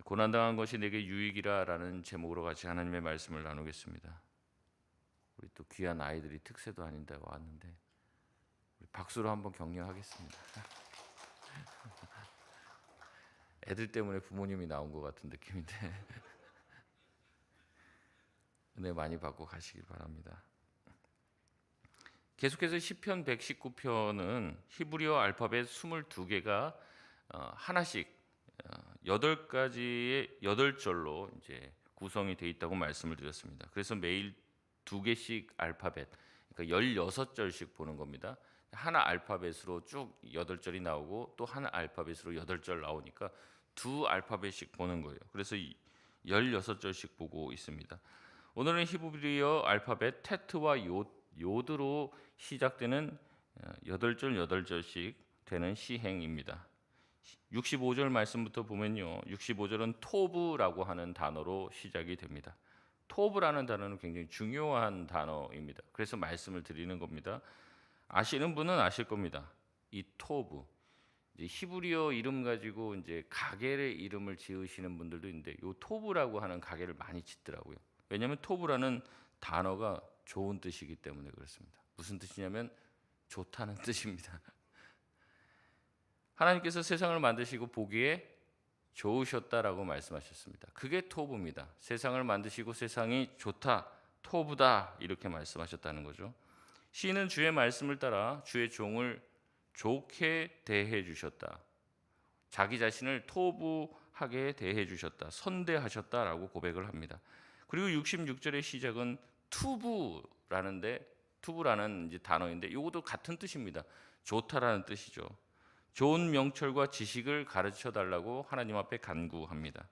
고난당한 것이 내게 유익이라라는 제목으로 같이 하나님의 말씀을 나누겠습니다. 우리 또 귀한 아이들이 특세도 아닌데 왔는데 우리 박수로 한번 격려하겠습니다. 애들 때문에 부모님이 나온 것 같은 느낌인데 은혜 많이 받고 가시길 바랍니다. 계속해서 시편 119편은 히브리어 알파벳 22개가 하나씩 8가지의 8절로 이제 구성이 되어 있다고 말씀을 드렸습니다. 그래서 매일 2개씩 알파벳, 그러니까 16절씩 보는 겁니다. 하나 알파벳으로 쭉 8절이 나오고 또 하나 알파벳으로 8절 나오니까 두 알파벳씩 보는 거예요. 그래서 16절씩 보고 있습니다. 오늘은 히브리어 알파벳 테트와 요드로 시작되는 8절 8절씩 되는 시행입니다. 65절 말씀부터 보면요, 65절은 토브라고 하는 단어로 시작이 됩니다. 토브라는 단어는 굉장히 중요한 단어입니다. 그래서 말씀을 드리는 겁니다. 아시는 분은 아실 겁니다. 이 토브, 이제 히브리어 이름 가지고 이제 가게의 이름을 지으시는 분들도 있는데, 이 토브라고 하는 가게를 많이 짓더라고요. 왜냐하면 토브라는 단어가 좋은 뜻이기 때문에 그렇습니다. 무슨 뜻이냐면 좋다는 뜻입니다. 하나님께서 세상을 만드시고 보기에 좋으셨다라고 말씀하셨습니다. 그게 토브입니다. 세상을 만드시고 세상이 좋다, 토브다 이렇게 말씀하셨다는 거죠. 시인은 주의 말씀을 따라 주의 종을 좋게 대해 주셨다. 자기 자신을 토브하게 대해 주셨다. 선대하셨다라고 고백을 합니다. 그리고 66절의 시작은 투부라는 이제 단어인데 이것도 같은 뜻입니다. 좋다라는 뜻이죠. 좋은 명철과 지식을 가르쳐 달라고 하나님 앞에 간구합니다.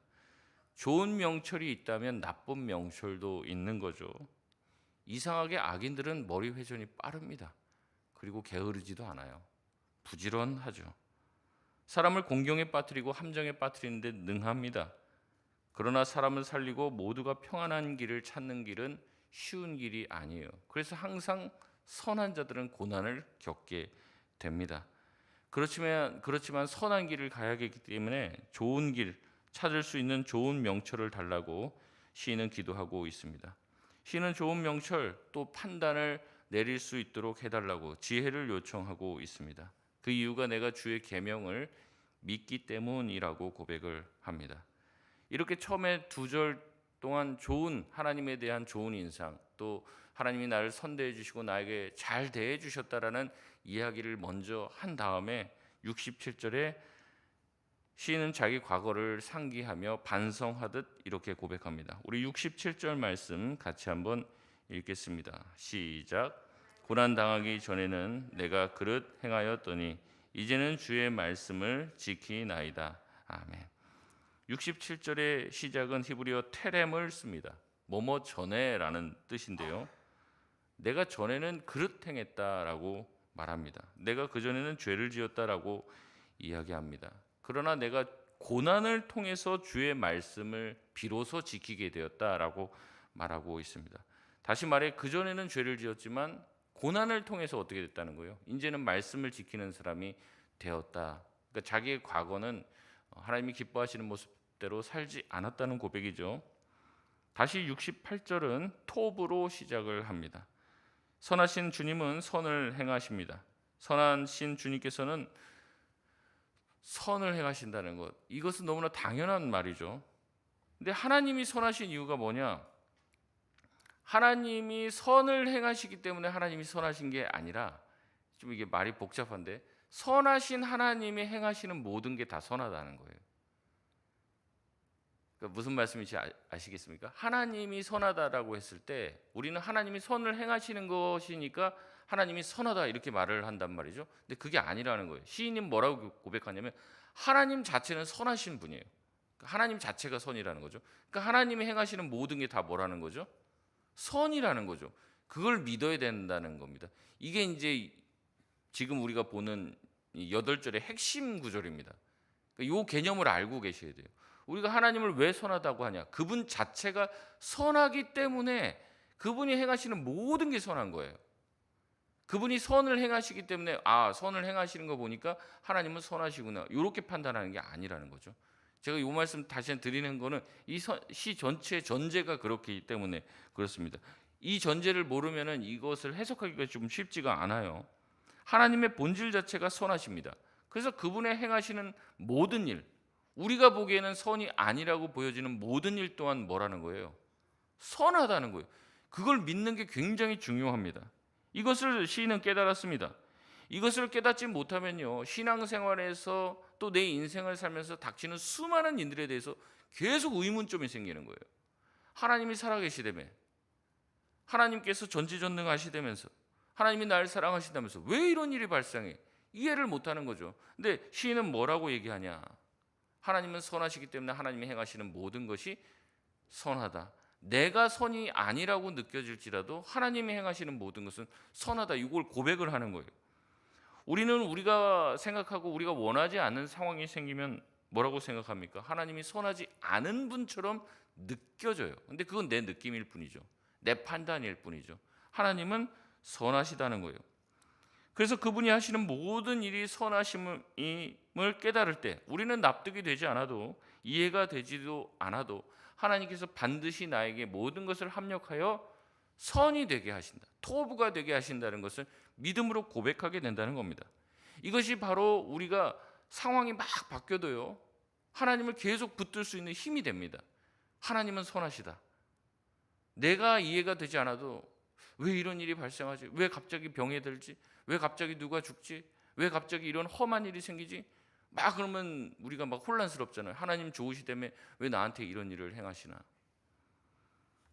좋은 명철이 있다면 나쁜 명철도 있는 거죠. 이상하게 악인들은 머리 회전이 빠릅니다. 그리고 게으르지도 않아요. 부지런하죠. 사람을 공경에 빠뜨리고 함정에 빠뜨리는 데 능합니다. 그러나 사람을 살리고 모두가 평안한 길을 찾는 길은 쉬운 길이 아니에요. 그래서 항상 선한 자들은 고난을 겪게 됩니다. 그렇지만 선한 길을 가야 하기 때문에 좋은 길 찾을 수 있는 좋은 명철을 달라고 시인은 기도하고 있습니다. 시인은 좋은 명철 또 판단을 내릴 수 있도록 해달라고 지혜를 요청하고 있습니다. 그 이유가 내가 주의 계명을 믿기 때문이라고 고백을 합니다. 이렇게 처음에 2절 동안 좋은 하나님에 대한 좋은 인상, 또 하나님이 나를 선대해 주시고 나에게 잘 대해 주셨다라는 이야기를 먼저 한 다음에 67절에 시인은 자기 과거를 상기하며 반성하듯 이렇게 고백합니다. 우리 67절 말씀 같이 한번 읽겠습니다. 시작. 고난 당하기 전에는 내가 그릇 행하였더니 이제는 주의 말씀을 지키나이다. 아멘. 67절의 시작은 히브리어 테렘을 씁니다. 뭐뭐 전에라는 뜻인데요. 내가 전에는 그릇 행했다라고 말합니다. 내가 그전에는 죄를 지었다라고 이야기합니다. 그러나 내가 고난을 통해서 주의 말씀을 비로소 지키게 되었다라고 말하고 있습니다. 다시 말해 그전에는 죄를 지었지만 고난을 통해서 어떻게 됐다는 거예요? 이제는 말씀을 지키는 사람이 되었다. 그러니까 자기의 과거는 하나님이 기뻐하시는 모습대로 살지 않았다는 고백이죠. 다시 68절은 톱으로 시작을 합니다. 선하신 주님은 선을 행하십니다. 선하신 주님께서는 선을 행하신다는 것, 이것은 너무나 당연한 말이죠. 근데 하나님이 선하신 이유가 뭐냐? 하나님이 선을 행하시기 때문에 하나님이 선하신 게 아니라, 좀 이게 말이 복잡한데, 선하신 하나님이 행하시는 모든 게 다 선하다는 거예요. 그러니까 무슨 말씀인지 아시겠습니까? 하나님이 선하다라고 했을 때 우리는 하나님이 선을 행하시는 것이니까 하나님이 선하다 이렇게 말을 한단 말이죠. 근데 그게 아니라는 거예요. 시인이 뭐라고 고백하냐면 하나님 자체는 선하신 분이에요. 하나님 자체가 선이라는 거죠. 그러니까 하나님이 행하시는 모든 게 다 뭐라는 거죠? 선이라는 거죠. 그걸 믿어야 된다는 겁니다. 이게 이제 지금 우리가 보는 8절의 핵심 구절입니다. 이 개념을 알고 계셔야 돼요. 우리가 하나님을 왜 선하다고 하냐? 그분 자체가 선하기 때문에 그분이 행하시는 모든 게 선한 거예요. 그분이 선을 행하시기 때문에 선을 행하시는 거 보니까 하나님은 선하시구나 이렇게 판단하는 게 아니라는 거죠. 제가 이 말씀 다시 한번 드리는 거는 이 시 전체의 전제가 그렇기 때문에 그렇습니다. 이 전제를 모르면은 이것을 해석하기가 좀 쉽지가 않아요. 하나님의 본질 자체가 선하십니다. 그래서 그분의 행하시는 모든 일, 우리가 보기에는 선이 아니라고 보여지는 모든 일 또한 뭐라는 거예요? 선하다는 거예요. 그걸 믿는 게 굉장히 중요합니다. 이것을 시인은 깨달았습니다. 이것을 깨닫지 못하면요, 신앙생활에서 또 내 인생을 살면서 닥치는 수많은 일들에 대해서 계속 의문점이 생기는 거예요. 하나님이 살아계시다며, 하나님께서 전지전능하시다면서, 하나님이 날 사랑하신다면서 왜 이런 일이 발생해? 이해를 못하는 거죠. 근데 시인은 뭐라고 얘기하냐? 하나님은 선하시기 때문에 하나님이 행하시는 모든 것이 선하다. 내가 선이 아니라고 느껴질지라도 하나님이 행하시는 모든 것은 선하다. 이걸 고백을 하는 거예요. 우리는 우리가 생각하고 우리가 원하지 않는 상황이 생기면 뭐라고 생각합니까? 하나님이 선하지 않은 분처럼 느껴져요. 근데 그건 내 느낌일 뿐이죠. 내 판단일 뿐이죠. 하나님은 선하시다는 거예요. 그래서 그분이 하시는 모든 일이 선하심을 깨달을 때 우리는 납득이 되지 않아도, 이해가 되지도 않아도 하나님께서 반드시 나에게 모든 것을 합력하여 선이 되게 하신다, 토부가 되게 하신다는 것을 믿음으로 고백하게 된다는 겁니다. 이것이 바로 우리가 상황이 막 바뀌어도요, 하나님을 계속 붙들 수 있는 힘이 됩니다. 하나님은 선하시다. 내가 이해가 되지 않아도 왜 이런 일이 발생하지? 왜 갑자기 병에 들지? 왜 갑자기 누가 죽지? 왜 갑자기 이런 험한 일이 생기지? 막 그러면 우리가 막 혼란스럽잖아요. 하나님 좋으시다며 왜 나한테 이런 일을 행하시나?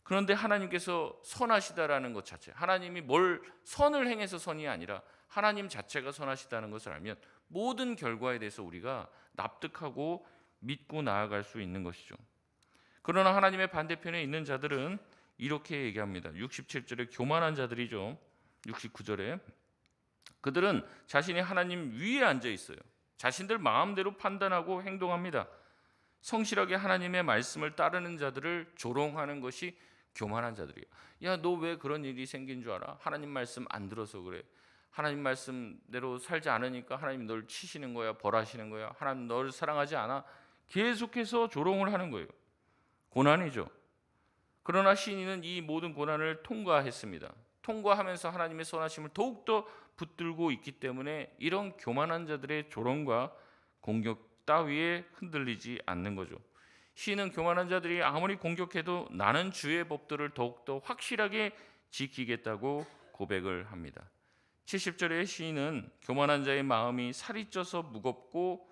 그런데 하나님께서 선하시다라는 것 자체, 하나님이 뭘 선을 행해서 선이 아니라 하나님 자체가 선하시다는 것을 알면 모든 결과에 대해서 우리가 납득하고 믿고 나아갈 수 있는 것이죠. 그러나 하나님의 반대편에 있는 자들은 이렇게 얘기합니다. 67절에 교만한 자들이죠. 69절에 그들은 자신이 하나님 위에 앉아 있어요. 자신들 마음대로 판단하고 행동합니다. 성실하게 하나님의 말씀을 따르는 자들을 조롱하는 것이 교만한 자들이에요. 야, 너 왜 그런 일이 생긴 줄 알아? 하나님 말씀 안 들어서 그래. 하나님 말씀대로 살지 않으니까 하나님 널 치시는 거야, 벌하시는 거야. 하나님 널 사랑하지 않아. 계속해서 조롱을 하는 거예요. 고난이죠. 그러나 시인은 이 모든 고난을 통과했습니다. 통과하면서 하나님의 선하심을 더욱더 붙들고 있기 때문에 이런 교만한 자들의 조롱과 공격 따위에 흔들리지 않는 거죠. 시인은 교만한 자들이 아무리 공격해도 나는 주의 법들을 더욱더 확실하게 지키겠다고 고백을 합니다. 70절의 시인은 교만한 자의 마음이 살이 쪄서 무겁고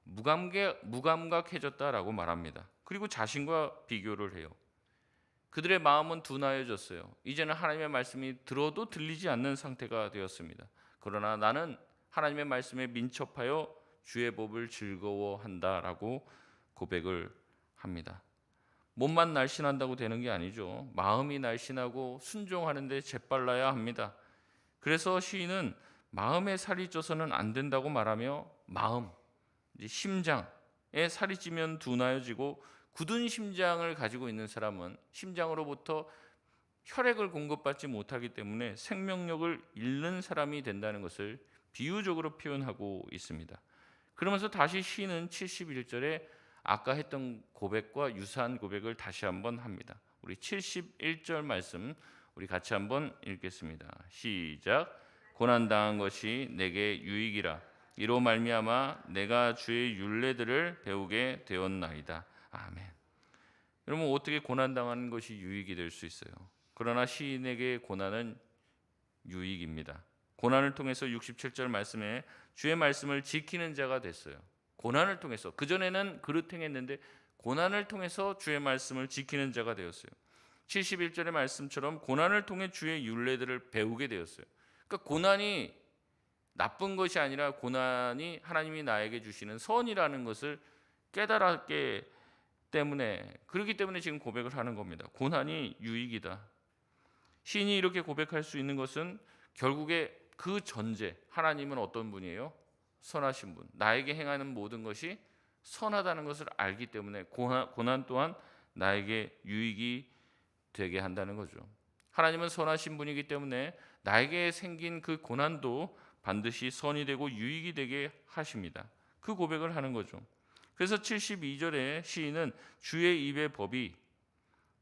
무감각해졌다라고 말합니다. 그리고 자신과 비교를 해요. 그들의 마음은 둔하여졌어요. 이제는 하나님의 말씀이 들어도 들리지 않는 상태가 되었습니다. 그러나 나는 하나님의 말씀에 민첩하여 주의 법을 즐거워한다라고 고백을 합니다. 몸만 날씬한다고 되는 게 아니죠. 마음이 날씬하고 순종하는데 재빨라야 합니다. 그래서 시인은 마음에 살이 쪄서는 안 된다고 말하며 마음, 심장에 살이 찌면 둔하여지고 굳은 심장을 가지고 있는 사람은 심장으로부터 혈액을 공급받지 못하기 때문에 생명력을 잃는 사람이 된다는 것을 비유적으로 표현하고 있습니다. 그러면서 다시 시인은 71절에 아까 했던 고백과 유사한 고백을 다시 한번 합니다. 우리 71절 말씀 우리 같이 한번 읽겠습니다. 시작. 고난당한 것이 내게 유익이라 이로 말미암아 내가 주의 율례들을 배우게 되었나이다. 아멘. 여러분, 어떻게 고난당하는 것이 유익이 될 수 있어요? 그러나 시인에게 고난은 유익입니다. 고난을 통해서 67절 말씀에 주의 말씀을 지키는 자가 됐어요. 고난을 통해서, 그전에는 그릇 행했는데 고난을 통해서 주의 말씀을 지키는 자가 되었어요. 71절의 말씀처럼 고난을 통해 주의 율례들을 배우게 되었어요. 그러니까 고난이 나쁜 것이 아니라 고난이 하나님이 나에게 주시는 선이라는 것을 깨달았기 때문에, 그렇기 때문에 지금 고백을 하는 겁니다. 고난이 유익이다. 시인이 이렇게 고백할 수 있는 것은 결국에 그 전제, 하나님은 어떤 분이에요? 선하신 분. 나에게 행하는 모든 것이 선하다는 것을 알기 때문에 고난 또한 나에게 유익이 되게 한다는 거죠. 하나님은 선하신 분이기 때문에 나에게 생긴 그 고난도 반드시 선이 되고 유익이 되게 하십니다. 그 고백을 하는 거죠. 그래서 72절에 시인은 주의 입의 법이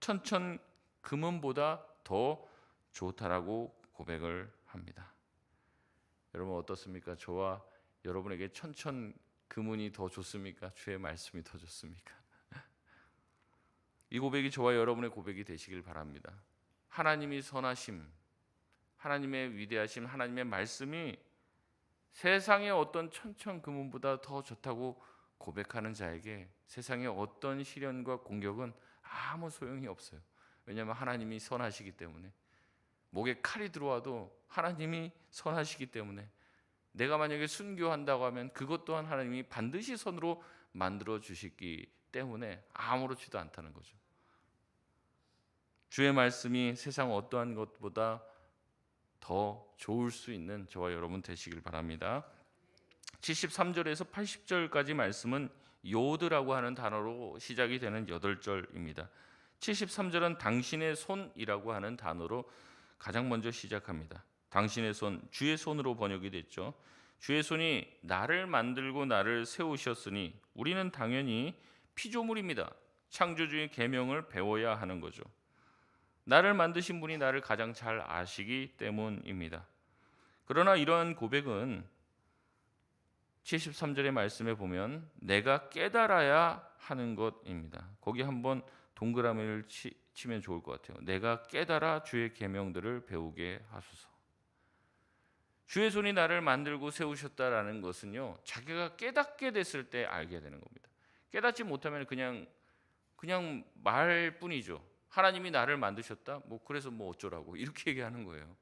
천천 금은보다 더 좋다라고 고백을 합니다. 여러분 어떻습니까? 저와 여러분에게 천천 금은이 더 좋습니까? 주의 말씀이 더 좋습니까? 이 고백이 저와 여러분의 고백이 되시길 바랍니다. 하나님이 선하심, 하나님의 위대하심, 하나님의 말씀이 세상의 어떤 천천 금은보다 더 좋다고 고백하는 자에게 세상의 어떤 시련과 공격은 아무 소용이 없어요. 왜냐하면 하나님이 선하시기 때문에. 목에 칼이 들어와도 하나님이 선하시기 때문에. 내가 만약에 순교한다고 하면 그것 또한 하나님이 반드시 선으로 만들어 주시기 때문에 아무렇지도 않다는 거죠. 주의 말씀이 세상 어떠한 것보다 더 좋을 수 있는 저와 여러분 되시길 바랍니다. 73절에서 80절까지 말씀은 요드라고 하는 단어로 시작이 되는 8절입니다. 73절은 당신의 손이라고 하는 단어로 가장 먼저 시작합니다. 당신의 손, 주의 손으로 번역이 됐죠. 주의 손이 나를 만들고 나를 세우셨으니 우리는 당연히 피조물입니다. 창조주의 계명을 배워야 하는 거죠. 나를 만드신 분이 나를 가장 잘 아시기 때문입니다. 그러나 이러한 고백은 73절의 말씀에 보면 내가 깨달아야 하는 것입니다. 거기 한번 동그라미를 치면 좋을 것 같아요. 내가 깨달아 주의 계명들을 배우게 하소서. 주의 손이 나를 만들고 세우셨다라는 것은요, 자기가 깨닫게 됐을 때 알게 되는 겁니다. 깨닫지 못하면 그냥 말뿐이죠. 하나님이 나를 만드셨다? 그래서 어쩌라고 이렇게 얘기하는 거예요.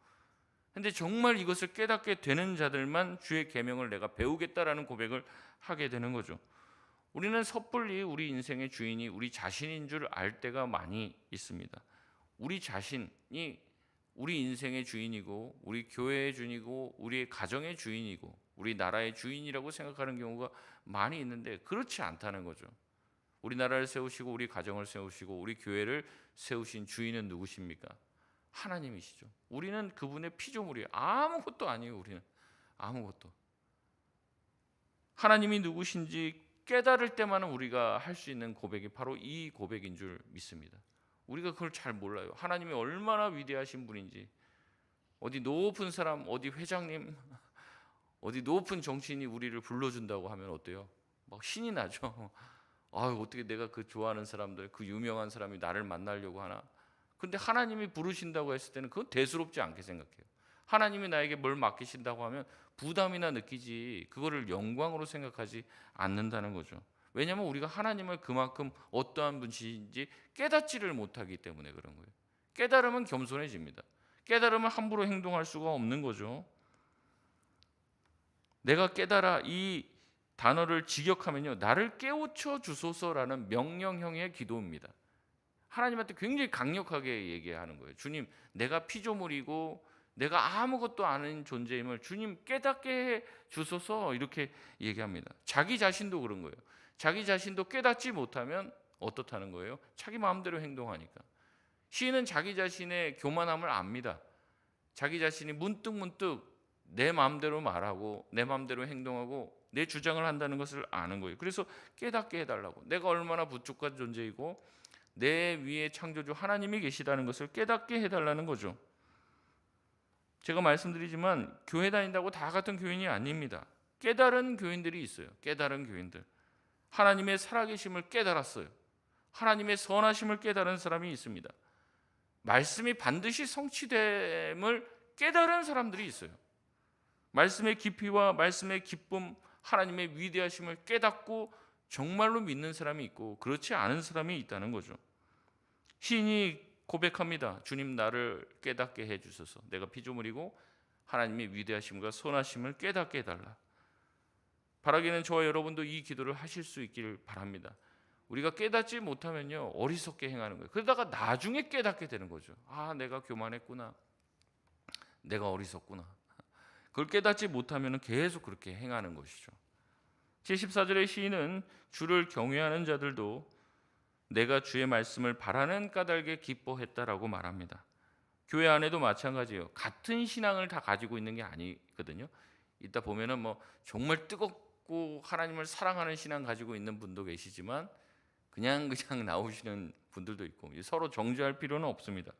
근데 정말 이것을 깨닫게 되는 자들만 주의 계명을 내가 배우겠다라는 고백을 하게 되는 거죠. 우리는 섣불리 우리 인생의 주인이 우리 자신인 줄 알 때가 많이 있습니다. 우리 자신이 우리 인생의 주인이고 우리 교회의 주인이고 우리의 가정의 주인이고 우리 나라의 주인이라고 생각하는 경우가 많이 있는데 그렇지 않다는 거죠. 우리나라를 세우시고 우리 가정을 세우시고 우리 교회를 세우신 주인은 누구십니까? 하나님이시죠. 우리는 그분의 피조물이에요. 아무것도 아니에요. 우리는 아무것도. 하나님이 누구신지 깨달을 때만은 우리가 할 수 있는 고백이 바로 이 고백인 줄 믿습니다. 우리가 그걸 잘 몰라요. 하나님이 얼마나 위대하신 분인지. 어디 높은 사람, 어디 회장님, 어디 높은 정치인이 우리를 불러준다고 하면 어때요? 막 신이 나죠. 어떻게 내가 그 좋아하는 사람들, 그 유명한 사람이 나를 만나려고 하나? 근데 하나님이 부르신다고 했을 때는 그건 대수롭지 않게 생각해요. 하나님이 나에게 뭘 맡기신다고 하면 부담이나 느끼지 그거를 영광으로 생각하지 않는다는 거죠. 왜냐하면 우리가 하나님을 그만큼 어떠한 분이신지 깨닫지를 못하기 때문에 그런 거예요. 깨달으면 겸손해집니다. 깨달으면 함부로 행동할 수가 없는 거죠. 내가 깨달아 이 단어를 직역하면요, 나를 깨우쳐 주소서라는 명령형의 기도입니다. 하나님한테 굉장히 강력하게 얘기하는 거예요. 주님, 내가 피조물이고 내가 아무것도 아닌 존재임을 주님 깨닫게 해 주소서, 이렇게 얘기합니다. 자기 자신도 그런 거예요. 자기 자신도 깨닫지 못하면 어떻다는 거예요? 자기 마음대로 행동하니까. 시인은 자기 자신의 교만함을 압니다. 자기 자신이 문득문득 내 마음대로 말하고 내 마음대로 행동하고 내 주장을 한다는 것을 아는 거예요. 그래서 깨닫게 해달라고. 내가 얼마나 부족한 존재이고 내 위에 창조주 하나님이 계시다는 것을 깨닫게 해달라는 거죠. 제가 말씀드리지만 교회 다닌다고 다 같은 교인이 아닙니다. 깨달은 교인들이 있어요. 깨달은 교인들. 하나님의 살아계심을 깨달았어요. 하나님의 선하심을 깨달은 사람이 있습니다. 말씀이 반드시 성취됨을 깨달은 사람들이 있어요. 말씀의 깊이와 말씀의 기쁨, 하나님의 위대하심을 깨닫고 정말로 믿는 사람이 있고 그렇지 않은 사람이 있다는 거죠. 시인이 고백합니다. 주님, 나를 깨닫게 해주소서. 내가 피조물이고 하나님의 위대하심과 선하심을 깨닫게 해달라. 바라기는 저와 여러분도 이 기도를 하실 수 있기를 바랍니다. 우리가 깨닫지 못하면요, 어리석게 행하는 거예요. 그러다가 나중에 깨닫게 되는 거죠. 내가 교만했구나, 내가 어리석구나. 그걸 깨닫지 못하면 계속 그렇게 행하는 것이죠. 74절의 시인은 주를 경외하는 자들도 내가 주의 말씀을 바라는 까닭에 기뻐했다라고 말합니다. 교회 안에도 마찬가지예요. 같은 신앙을 다 가지고 있는 게 아니거든요. 이따 보면은 정말 꼭 하나님을 사랑하는 신앙 가지고 있는 분도 계시지만 그냥 나오시는 분들도 있고, 서로 정죄할 필요는 없습니다.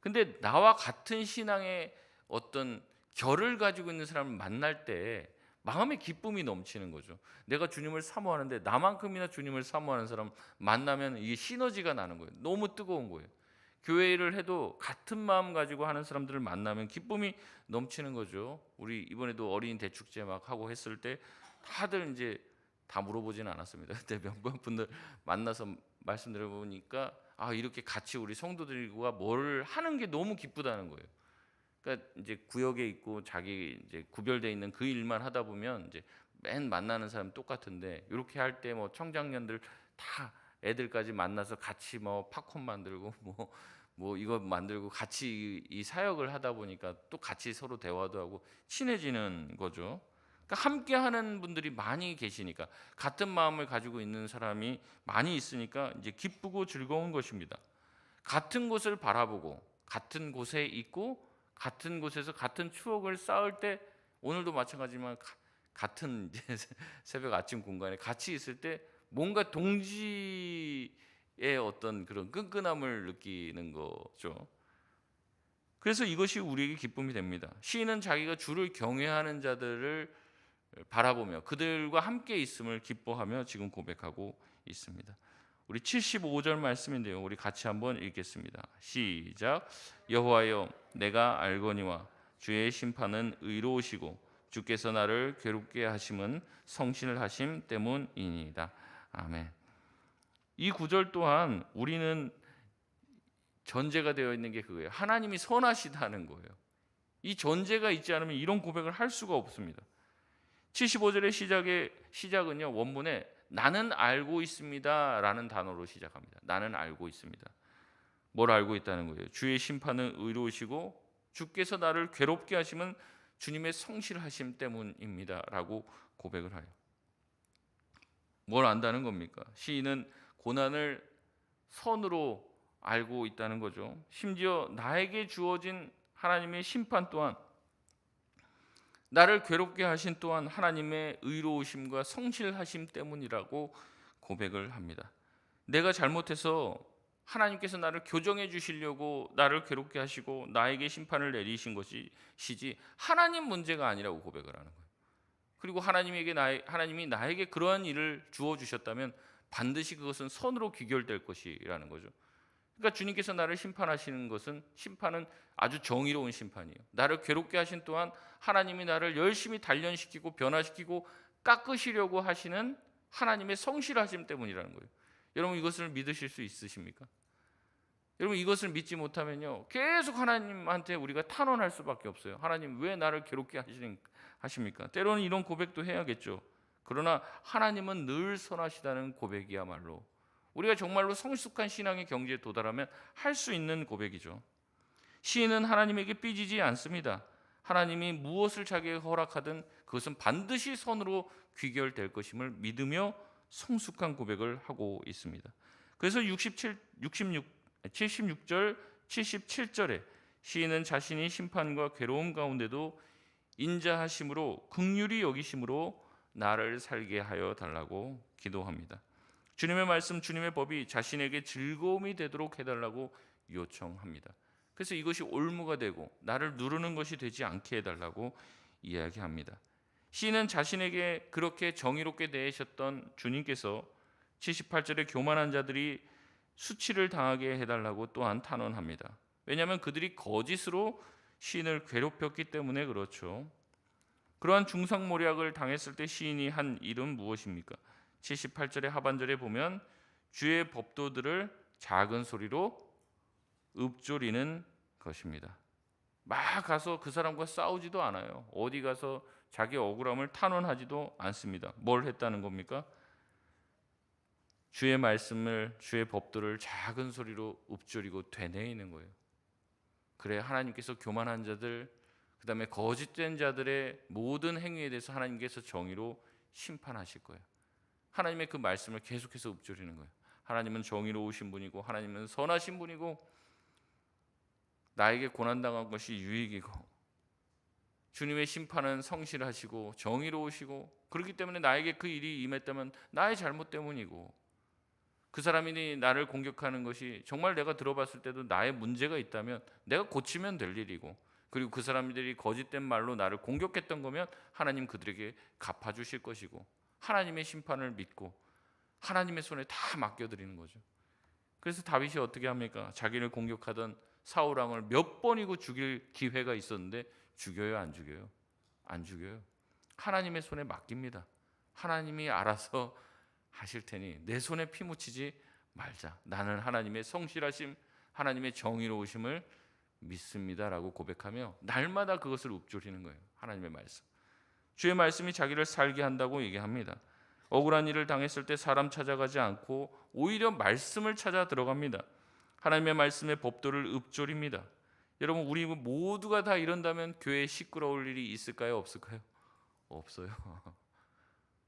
근데 나와 같은 신앙의 어떤 결을 가지고 있는 사람을 만날 때 마음의 기쁨이 넘치는 거죠. 내가 주님을 사모하는데 나만큼이나 주님을 사모하는 사람 만나면 이게 시너지가 나는 거예요. 너무 뜨거운 거예요. 교회 일을 해도 같은 마음 가지고 하는 사람들을 만나면 기쁨이 넘치는 거죠. 우리 이번에도 어린이 대축제 막 하고 했을 때 다들 이제 다 물어보지는 않았습니다. 그때 몇몇 분들 만나서 말씀드려 보니까 이렇게 같이 우리 성도들과 뭘 하는 게 너무 기쁘다는 거예요. 그러니까 이제 구역에 있고 자기 이제 구별돼 있는 그 일만 하다 보면 이제 맨 만나는 사람 똑같은데, 이렇게 할 때 뭐 청장년들 다 애들까지 만나서 같이 뭐 팝콘 만들고 뭐 이거 만들고 같이 이 사역을 하다 보니까 또 같이 서로 대화도 하고 친해지는 거죠. 그러니까 함께 하는 분들이 많이 계시니까, 같은 마음을 가지고 있는 사람이 많이 있으니까 이제 기쁘고 즐거운 것입니다. 같은 곳을 바라보고 같은 곳에 있고 같은 곳에서 같은 추억을 쌓을 때, 오늘도 마찬가지지만 같은 이제 새벽 아침 공간에 같이 있을 때 뭔가 동지의 어떤 그런 끈끈함을 느끼는 거죠. 그래서 이것이 우리에게 기쁨이 됩니다. 시인은 자기가 주를 경외하는 자들을 바라보며 그들과 함께 있음을 기뻐하며 지금 고백하고 있습니다. 우리 75절 말씀인데요, 우리 같이 한번 읽겠습니다. 시작. 여호와여, 내가 알거니와 주의 심판은 의로우시고 주께서 나를 괴롭게 하심은 성신을 하심 때문이니이다. 아멘. 이 구절 또한 우리는 전제가 되어 있는 게 그거예요. 하나님이 선하시다는 거예요. 이 전제가 있지 않으면 이런 고백을 할 수가 없습니다. 75절의 시작은요, 원문에 나는 알고 있습니다 라는 단어로 시작합니다. 나는 알고 있습니다. 뭘 알고 있다는 거예요? 주의 심판은 의로우시고 주께서 나를 괴롭게 하심은 주님의 성실하심 때문입니다 라고 고백을 하여, 뭘 안다는 겁니까? 시인은 고난을 선으로 알고 있다는 거죠. 심지어 나에게 주어진 하나님의 심판 또한, 나를 괴롭게 하신 또한 하나님의 의로우심과 성실하심 때문이라고 고백을 합니다. 내가 잘못해서 하나님께서 나를 교정해 주시려고 나를 괴롭게 하시고 나에게 심판을 내리신 것이지 하나님 문제가 아니라고 고백을 하는 거예요. 그리고 하나님이 나에게 그러한 일을 주어 주셨다면 반드시 그것은 선으로 귀결될 것이라는 거죠. 그러니까 주님께서 나를 심판하시는 것은, 심판은 아주 정의로운 심판이에요. 나를 괴롭게 하신 또한 하나님이 나를 열심히 단련시키고 변화시키고 깎으시려고 하시는 하나님의 성실하심 때문이라는 거예요. 여러분, 이것을 믿으실 수 있으십니까? 여러분, 이것을 믿지 못하면요, 계속 하나님한테 우리가 탄원할 수밖에 없어요. 하나님, 왜 나를 괴롭게 하십니까? 때로는 이런 고백도 해야겠죠. 그러나 하나님은 늘 선하시다는 고백이야말로 우리가 정말로 성숙한 신앙의 경지에 도달하면 할 수 있는 고백이죠. 시인은 하나님에게 삐지지 않습니다. 하나님이 무엇을 자기에게 허락하든 그것은 반드시 선으로 귀결될 것임을 믿으며 성숙한 고백을 하고 있습니다. 그래서 76절, 77절에 시인은 자신이 심판과 괴로움 가운데도 인자하심으로, 긍휼히 여기심으로 나를 살게 하여 달라고 기도합니다. 주님의 말씀, 주님의 법이 자신에게 즐거움이 되도록 해달라고 요청합니다. 그래서 이것이 올무가 되고 나를 누르는 것이 되지 않게 해달라고 이야기합니다. 시인은 자신에게 그렇게 정의롭게 대하셨던 주님께서 78절에 교만한 자들이 수치를 당하게 해달라고 또한 탄원합니다. 왜냐하면 그들이 거짓으로 시인을 괴롭혔기 때문에 그렇죠. 그러한 중상모략을 당했을 때 시인이 한 일은 무엇입니까? 78절의 하반절에 보면 주의 법도들을 작은 소리로 읊조리는 것입니다. 막 가서 그 사람과 싸우지도 않아요. 어디 가서 자기 억울함을 탄원하지도 않습니다. 뭘 했다는 겁니까? 주의 말씀을, 주의 법도를 작은 소리로 읊조리고 되뇌이는 거예요. 그래, 하나님께서 교만한 자들, 그 다음에 거짓된 자들의 모든 행위에 대해서 하나님께서 정의로 심판하실 거예요. 하나님의 그 말씀을 계속해서 읊조리는 거예요. 하나님은 정의로우신 분이고 하나님은 선하신 분이고 나에게 고난당한 것이 유익이고 주님의 심판은 성실하시고 정의로우시고 그렇기 때문에 나에게 그 일이 임했다면 나의 잘못 때문이고, 그 사람이 나를 공격하는 것이 정말 내가 들어봤을 때도 나의 문제가 있다면 내가 고치면 될 일이고, 그리고 그 사람들이 거짓된 말로 나를 공격했던 거면 하나님 그들에게 갚아주실 것이고, 하나님의 심판을 믿고 하나님의 손에 다 맡겨드리는 거죠. 그래서 다윗이 어떻게 합니까? 자기를 공격하던 사울 왕을 몇 번이고 죽일 기회가 있었는데 죽여요, 안 죽여요? 안 죽여요. 하나님의 손에 맡깁니다. 하나님이 알아서 하실 테니 내 손에 피 묻히지 말자. 나는 하나님의 성실하심, 하나님의 정의로우심을 믿습니다라고 고백하며 날마다 그것을 읊조리는 거예요. 하나님의 말씀. 주의 말씀이 자기를 살게 한다고 얘기합니다. 억울한 일을 당했을 때 사람 찾아가지 않고 오히려 말씀을 찾아 들어갑니다. 하나님의 말씀의 법도를 읊조립니다. 여러분, 우리 모두가 다 이런다면 교회에 시끄러울 일이 있을까요? 없을까요? 없어요.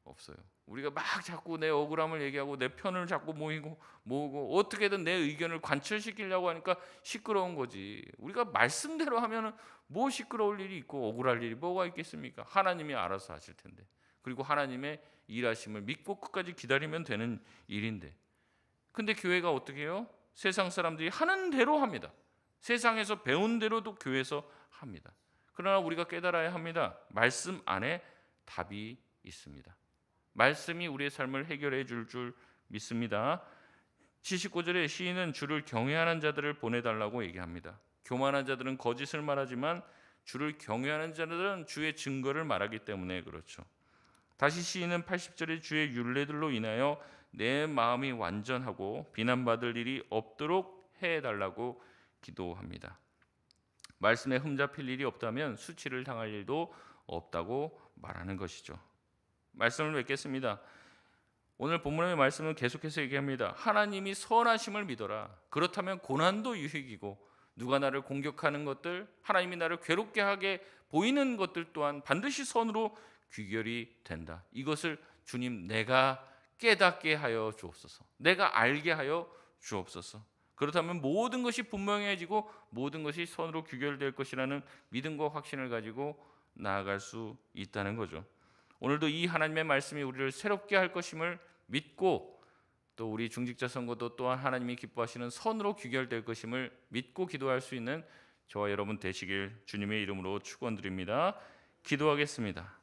없어요. 우리가 막 자꾸 내 억울함을 얘기하고 내 편을 자꾸 모으고 어떻게든 내 의견을 관철시키려고 하니까 시끄러운 거지. 우리가 말씀대로 하면은 뭐 시끄러울 일이 있고 억울할 일이 뭐가 있겠습니까? 하나님이 알아서 하실 텐데. 그리고 하나님의 일하심을 믿고 끝까지 기다리면 되는 일인데. 근데 교회가 어떻게 해요? 세상 사람들이 하는 대로 합니다. 세상에서 배운 대로도 교회에서 합니다. 그러나 우리가 깨달아야 합니다. 말씀 안에 답이 있습니다. 말씀이 우리의 삶을 해결해 줄 믿습니다. 79절에 시인은 주를 경외하는 자들을 보내달라고 얘기합니다. 교만한 자들은 거짓을 말하지만 주를 경외하는 자들은 주의 증거를 말하기 때문에 그렇죠. 다시 시인은 80절에 주의 율례들로 인하여 내 마음이 완전하고 비난받을 일이 없도록 해달라고 기도합니다. 말씀에 흠잡힐 일이 없다면 수치를 당할 일도 없다고 말하는 것이죠. 말씀을 맺겠습니다. 오늘 본문의 말씀은 계속해서 얘기합니다. 하나님이 선하심을 믿어라. 그렇다면 고난도 유익이고 누가 나를 공격하는 것들, 하나님이 나를 괴롭게 하게 보이는 것들 또한 반드시 선으로 귀결이 된다. 이것을 주님 내가 깨닫게 하여 주옵소서. 내가 알게 하여 주옵소서. 그렇다면 모든 것이 분명해지고 모든 것이 선으로 귀결될 것이라는 믿음과 확신을 가지고 나아갈 수 있다는 거죠. 오늘도 이 하나님의 말씀이 우리를 새롭게 할 것임을 믿고, 또 우리 중직자 선거도 또한 하나님이 기뻐하시는 선으로 귀결될 것임을 믿고 기도할 수 있는 저와 여러분 되시길 주님의 이름으로 축원드립니다. 기도하겠습니다.